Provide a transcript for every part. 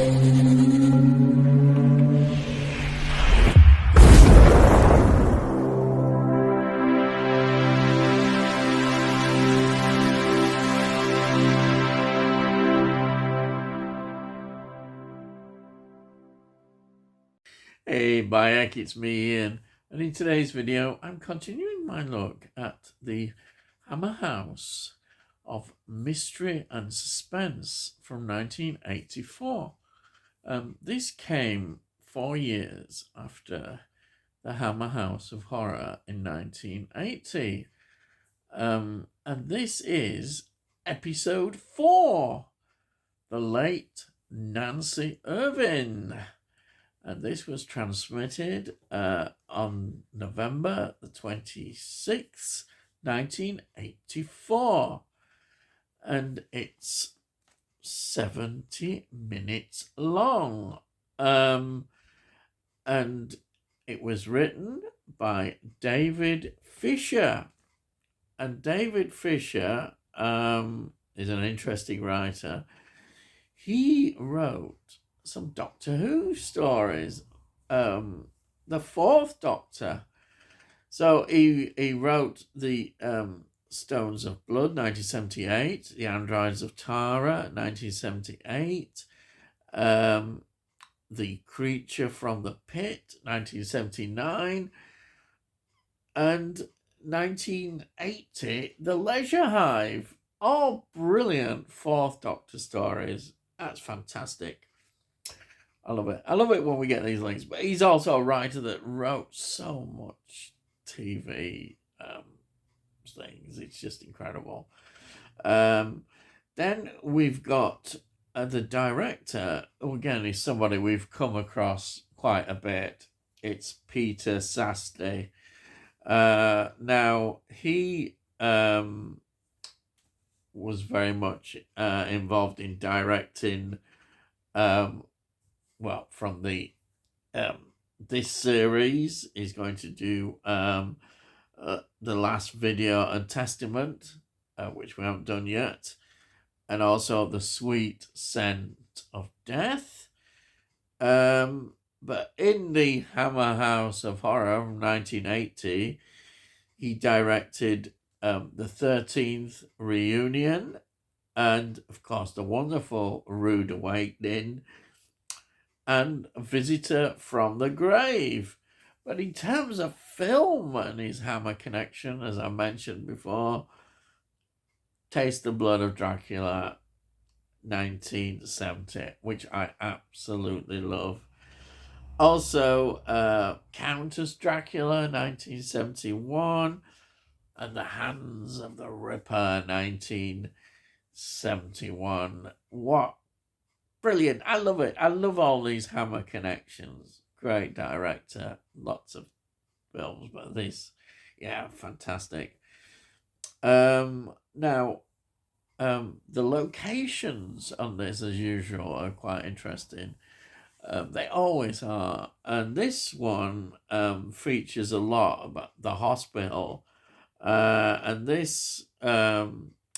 Hey Bayek, it's me Ian, and in today's video I'm continuing my look at the Hammer House of Mystery and Suspense from 1984. This came 4 years after the Hammer House of Horror in 1980. And this is episode 4, The Late Nancy Irving. And this was transmitted on November the 26th, 1984. And it's 70 minutes long. And it was written by David Fisher. And David Fisher is an interesting writer. He wrote some Doctor Who stories, the Fourth Doctor. So he wrote the Stones of Blood, 1978, The Androids of Tara, 1978, The Creature from the Pit, 1979, and 1980, The Leisure Hive. All brilliant Fourth Doctor stories. That's fantastic. I love it. I love it when we get these links. But he's also a writer that wrote so much TV things. It's just incredible. Then we've got the director, who again is somebody we've come across quite a bit. It's Peter Sasti. Now, he was very much involved in directing from the this series. Is going to do the Last Video and Testament, which we haven't done yet, and also The Sweet Scent of Death. But in the Hammer House of Horror from 1980, he directed the 13th Reunion, and of course the wonderful Rude Awakening, and Visitor from the Grave. But in terms of film and his Hammer connection, as I mentioned before, Taste the Blood of Dracula, 1970, which I absolutely love. Also, Countess Dracula, 1971, and The Hands of the Ripper, 1971. What brilliant. I love it. I love all these Hammer connections. Great director. Lots of films, but this, yeah, fantastic. Now, the locations on this, as usual, are quite interesting. They always are. And this one features a lot about the hospital. And this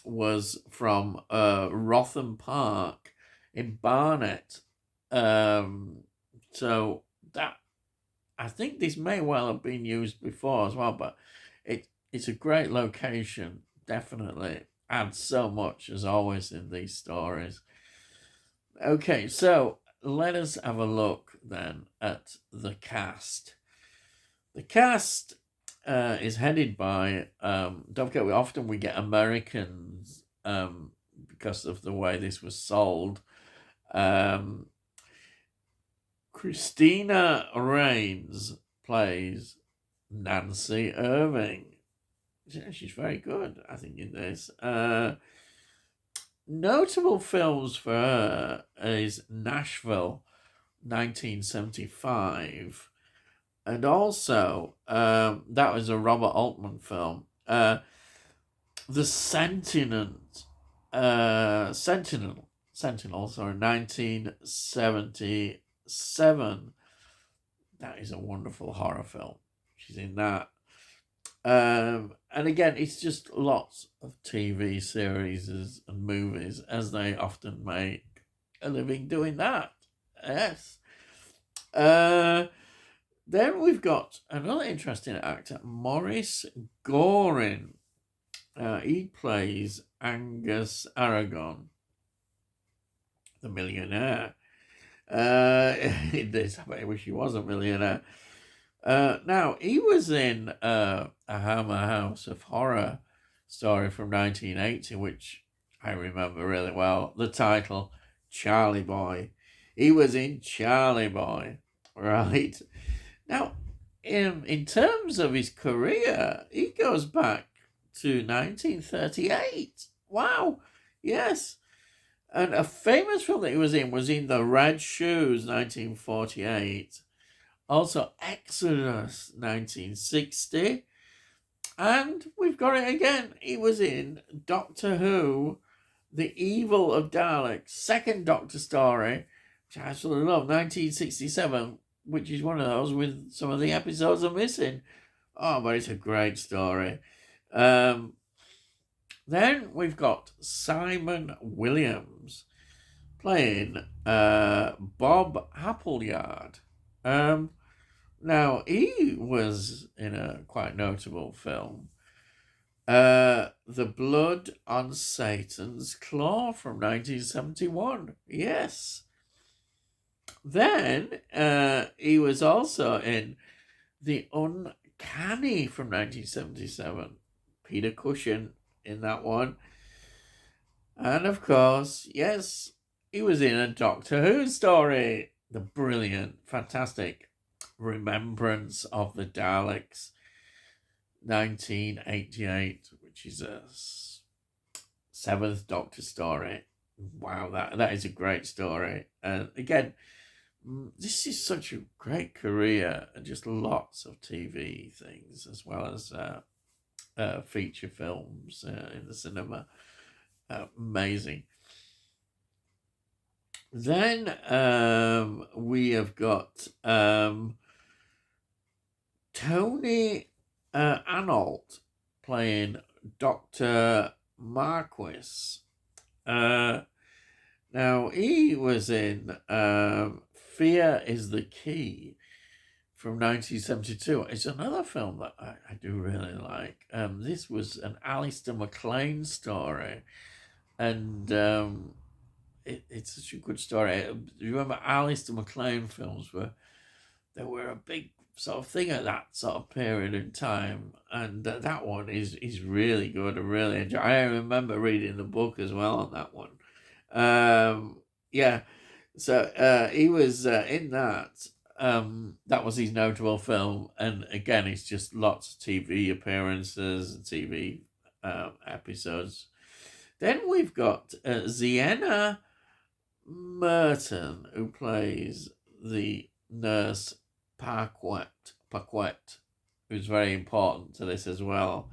was from Rotham Park in Barnet. So that, I think this may well have been used before as well, but it's a great location. Definitely adds so much, as always in these stories. Okay, so let us have a look then at the cast. The cast is headed by, don't forget, often we get Americans because of the way this was sold. Christina Rains plays Nancy Irving. She's very good, I think, in this. Notable films for her is Nashville, 1975. And also, that was a Robert Altman film. The Sentinel, 1977. That is a wonderful horror film. She's in that. And again, it's just lots of TV series and movies, as they often make a living doing that. Yes. Then we've got another interesting actor, Maurice Gorin. He plays Angus Aragon, the millionaire. In this, I wish he was a millionaire. Now, he was in a Hammer House of Horror story from 1980, which I remember really well. The title, Charlie Boy. He was in Charlie Boy, right? Now, in terms of his career, he goes back to 1938. Wow, yes. And a famous film that he was in The Red Shoes, 1948. Also, Exodus, 1960. And we've got it again. He was in Doctor Who, The Evil of Daleks, second Doctor story, which I absolutely love, 1967, which is one of those with some of the episodes are missing. Oh, but it's a great story. Then we've got Simon Williams playing Bob Appleyard. Now, he was in a quite notable film, The Blood on Satan's Claw from 1971. Yes. Then he was also in The Uncanny from 1977. Peter Cushing in that one. And of course, yes, he was in a Doctor Who story. The brilliant, fantastic Remembrance of the Daleks, 1988, which is a seventh Doctor story. Wow, that is a great story. And again, this is such a great career, and just lots of TV things as well as feature films in the cinema. Amazing. Then we have got Tony Arnold playing Dr. Marquis. Now, he was in Fear is the Key from 1972. It's another film that I do really like. This was an Alistair MacLean story, and it's such a good story. You remember Alistair MacLean films they were a big sort of thing at that sort of period in time, and that one is really good. I really enjoy. I remember reading the book as well on that one. Yeah, so he was in that. That was his notable film, and again, it's just lots of TV appearances and TV episodes. Then we've got Sienna Merton, who plays the nurse Paquette, who's very important to this as well.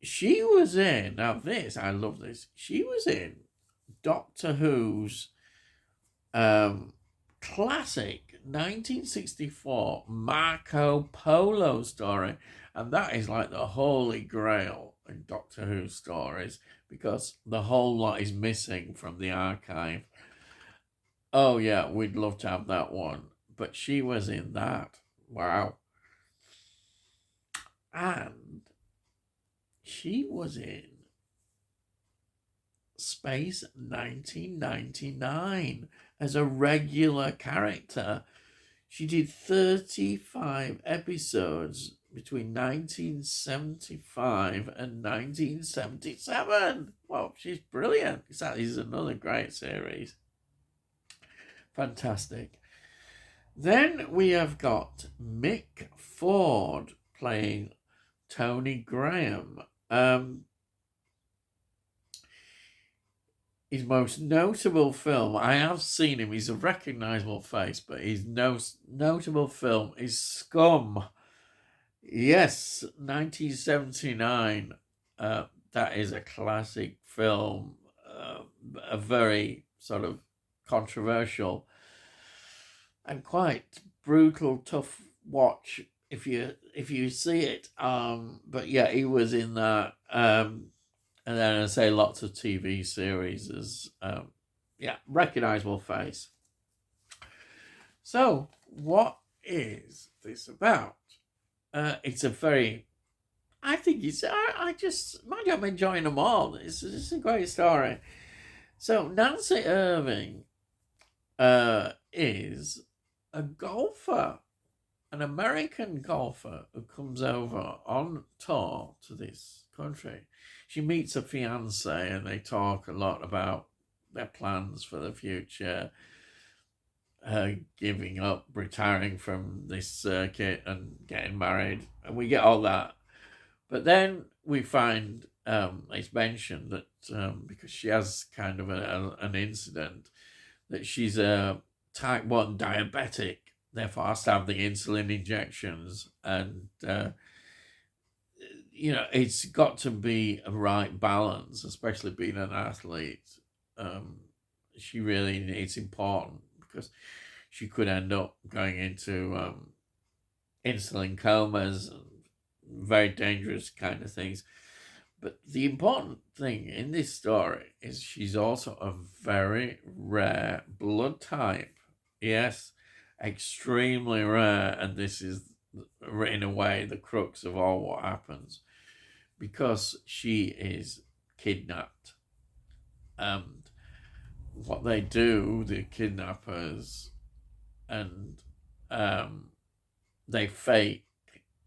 She was in, now this, I love this, she was in Doctor Who's classic 1964 Marco Polo story, and that is like the holy grail in Doctor Who stories, because the whole lot is missing from the archive. Oh yeah, we'd love to have that one, but she was in that. Wow. And she was in Space 1999 as a regular character. She did 35 episodes between 1975 and 1977. Well, she's brilliant. That is another great series. Fantastic. Then we have got Mick Ford playing Tony Graham. His most notable film, I have seen him, he's a recognisable face, but his notable film is Scum. Yes, 1979. That is a classic film, a very sort of controversial and quite brutal, tough watch if you see it. But yeah, he was in that. And then I say lots of TV series as yeah, recognizable face. So, what is this about? It's a very, I think it's, I just, mind you, I'm enjoying them all. It's a great story. So, Nancy Irving is a golfer, an American golfer who comes over on tour to this country. She meets a fiance and they talk a lot about their plans for the future, giving up, retiring from this circuit and getting married. And we get all that. But then we find it's mentioned that because she has kind of an incident, that she's a type 1 diabetic, therefore has to have the insulin injections. And, it's got to be a right balance, especially being an athlete. It's important because she could end up going into insulin comas and very dangerous kind of things. But the important thing in this story is she's also a very rare blood type. Yes, extremely rare. And this is, in a way, the crux of all what happens. Because she is kidnapped. And what they do, the kidnappers, and they fake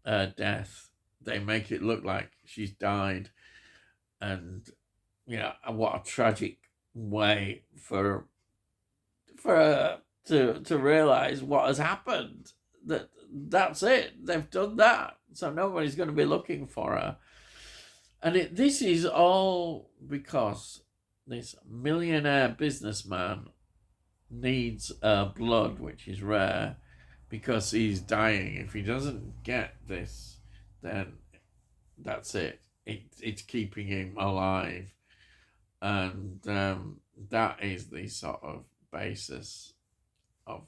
death. They make it look like she's died. And, what a tragic way for to realize what has happened. That's it. They've done that. So nobody's going to be looking for her. And this is all because this millionaire businessman needs blood, which is rare, because he's dying. If he doesn't get this, then that's it. It's keeping him alive. And that is the sort of basis of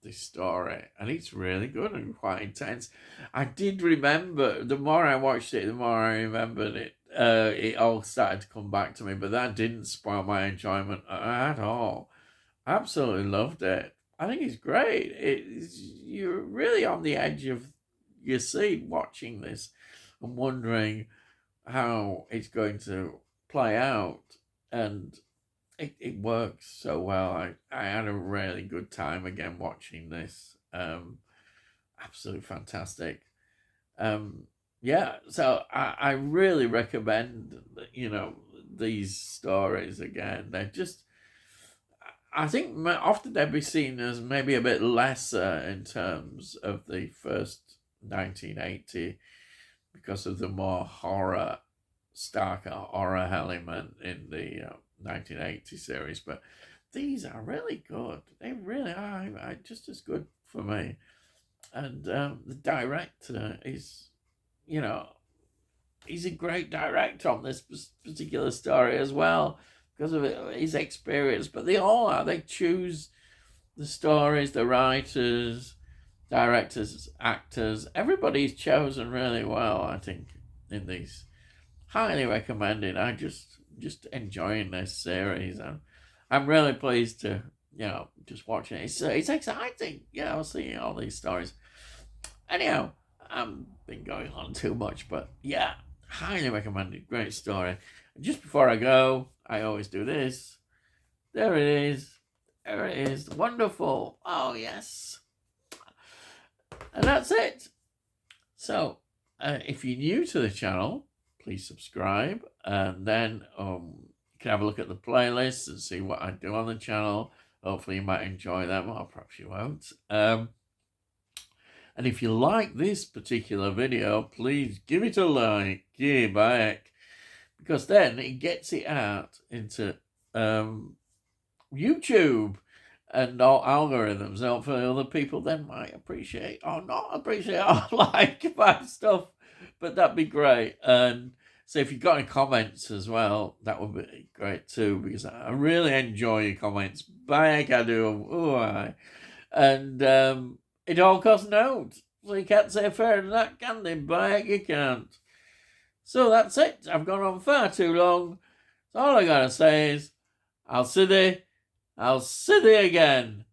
this story. And it's really good and quite intense. I did remember, the more I watched it, the more I remembered it. It all started to come back to me, but that didn't spoil my enjoyment at all. Absolutely loved it. I think it's great. You're really on the edge of your seat watching this and wondering how it's going to play out. And it works so well. I had a really good time again watching this. Absolutely fantastic. Yeah, so I really recommend, these stories again. They're just, I think often they'd be seen as maybe a bit lesser in terms of the first 1980 because of the more starker horror element in the 1980 series. But these are really good. They really are just as good for me. And the director is, he's a great director on this particular story as well because of his experience. But they all are. They choose the stories, the writers, directors, actors. Everybody's chosen really well, I think, in these. Highly recommended. I just enjoying this series. And I'm really pleased to, just watching it. It's exciting, seeing all these stories. Anyhow, I've been going on too much, but yeah, highly recommended. Great story. And just before I go, I always do this. There it is. There it is. Wonderful. Oh, yes. And that's it. So, if you're new to the channel, please subscribe. And then you can have a look at the playlists and see what I do on the channel. Hopefully you might enjoy them, or perhaps you won't. And if you like this particular video, please give it a like, give back, because then it gets it out into YouTube and all algorithms. Hopefully other people then might appreciate or not appreciate or like my stuff, but that'd be great. And so if you've got any comments as well, that would be great too, because I really enjoy your comments. Back I do. And it all costs notes. So you can't say fairer than that, can they? Back you can't. So that's it. I've gone on far too long. So all I gotta say is, I'll see you I'll see thee again.